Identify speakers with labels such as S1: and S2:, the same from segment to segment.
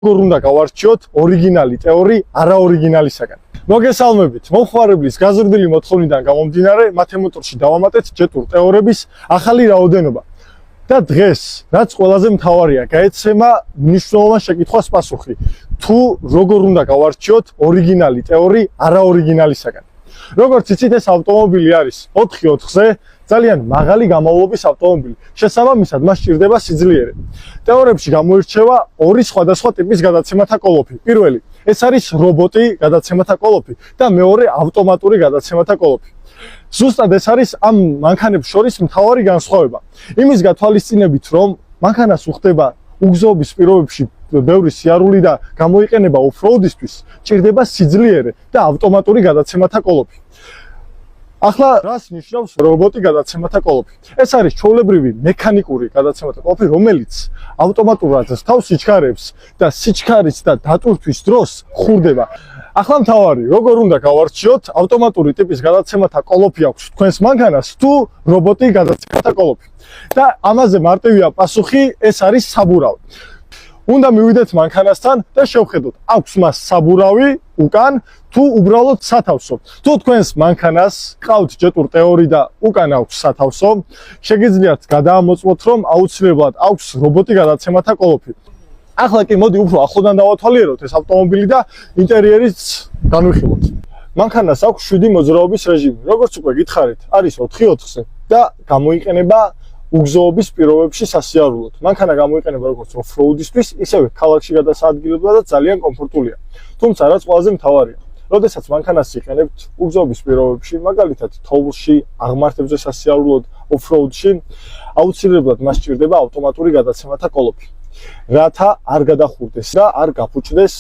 S1: როგორ უნდა გავარჩიოთ ორიგინალი ტეორი არაორიგინალისაგან. მოგესალმებით, მომხმარებლის გაზრდილი მოთხოვნიდან გამომდინარე, მათემატრიაში დავამატეთ ჯეტურ ტეორების ახალი რაოდენობა. და დღეს, რაც ყველაზე მთავარია, გაეცემა მნიშვნელოვან შეკითხვას პასუხი. თუ როგორ უნდა გავარჩიოთ ორიგინალი ტეორი არაორიგინალისაგან. როგორც იცით, ეს ავტომობილი არის 4x4-ზე, ძალიან მაღალი გამავლობის ავტომობილი. შესაბამისად, მას სჭირდება სიძლიერე. ტეორებში გამოირჩევა ორი სხვადასხვა ტიპის გადაცემათა კოლოფი. პირველი, ეს არის რობოტი გადაცემათა კოლოფი და მეორე ავტომატური გადაცემათა კოლოფი. ზუსტად ეს არის ამ მანქანებს შორის მთავარი განსხვავება. იმის გათვალისწინებით, რომ მანქანას უხდება უგზობის პირობებში ბევრი სიარული და გამოიყენება ოფროუდისთვის, ჭირდება სიძლიერე და ავტომატური გადაცემათა კოლოფი. ახლა რას ნიშნავს რობოტი გადაცემათა კოლოფი? ეს არის ჩვეულებრივი მექანიკური გადაცემათა კოლოფი, რომელიც ავტომატურად თავს სიჩქარებს და სიჩქარის და დატვირთვის დროს ხურდება. ახლა მთავარი, როგორ უნდა გავარჩიოთ ავტომატური ტიპის გადაცემათა კოლოფი აქვს თქვენს მანქანას თუ რობოტი გადაცემათა კოლოფი? და ამაზე მარტივია პასუხი, ეს არის საბურავი. უნდა მივიდეთ მანქანასთან და შევხედოთ, აქვს მას საბურავი უკან თუ უბრალოდ სათავსო. თუ თქვენს მანქანას ყავთ ჯეტურ ტეორი და უკან აქვს სათავსო, შეგიძლიათ გადაამოწმოთ, რომ აუცილებლად აქვს რობოტი გადაცემათა კოლოფი. ახლა კი მოდი უფრო ახლოდან დავათვალიეროთ ეს ავტომობილი და ინტერიერიც განვიხილოთ. მანქანას აქვს 7 მოძრაობის რეჟიმი. როგორც უკვე გითხარით, არის 4x4-ზე და გამოიყენება უგზოობის პირობებში სასიარულოდ. მანქანა გამოიყენება როგორც ოფროუდისთვის, ისევე ქალაქში გადასაადგილებლად და ძალიან კომფორტულია. თუმცა რაც ყველაზე მთავარია, როდესაც მანქანას იყენებთ უგზოობის პირობებში, მაგალითად თოვლში, აღმართებზე სასიარულოდ, ოფროუდში, აუცილებლად მას სჭირდება ავტომატური გადაცემათა კოლოფი. რათა არ გადახურდეს და არ გაფუჭდეს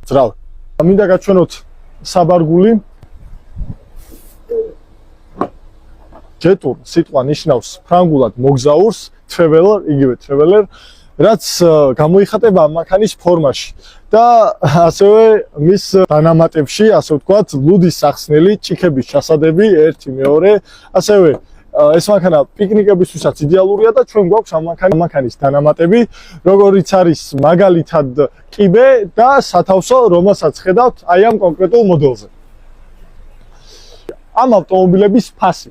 S1: ძრავი. მინდა გაჩვენოთ საბარგული. ჯეტურ სიტყვა ნიშნავს ფრანგულად მოგზაურს, traveler, იგივე traveler, რაც გამოიხატება ამ მანქანის ფორმაში და ასევე მის დანამატებში, ასე ვთქვათ, ლუდის სახსნელი, ჭიქების ჩასადები, 1, 2, ასევე ეს მანქანა პიკნიკებისთვისაც იდეალურია და ჩვენ გვაქვს ამ მანქანის დანამატები, როგორიც არის მაგალითად კიბე და სათავსო, რომელსაც ხედავთ აი ამ კონკრეტულ მოდელზე. ამ ავტომობილების ფასი.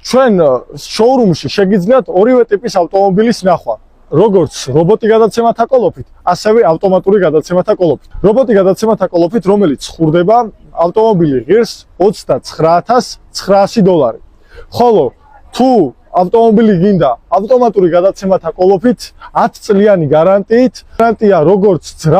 S1: ჩვენ შოურუმში შეგიძლიათ ორივე ტიპის ავტომობილის ნახვა, როგორც რობოტი გადაცემათა კოლოფით, ასევე ავტომატური გადაცემათა კოლოფით. რობოტი გადაცემათა კოლოფით, რომელიც ხურდება, ავტომობილი ღირს $29,900. ხოლო თუ ავტომობილი გინდა ავტომატური გადაცემათა კოლოფით 10 წლიანი გარანტიით, გარანტია როგორც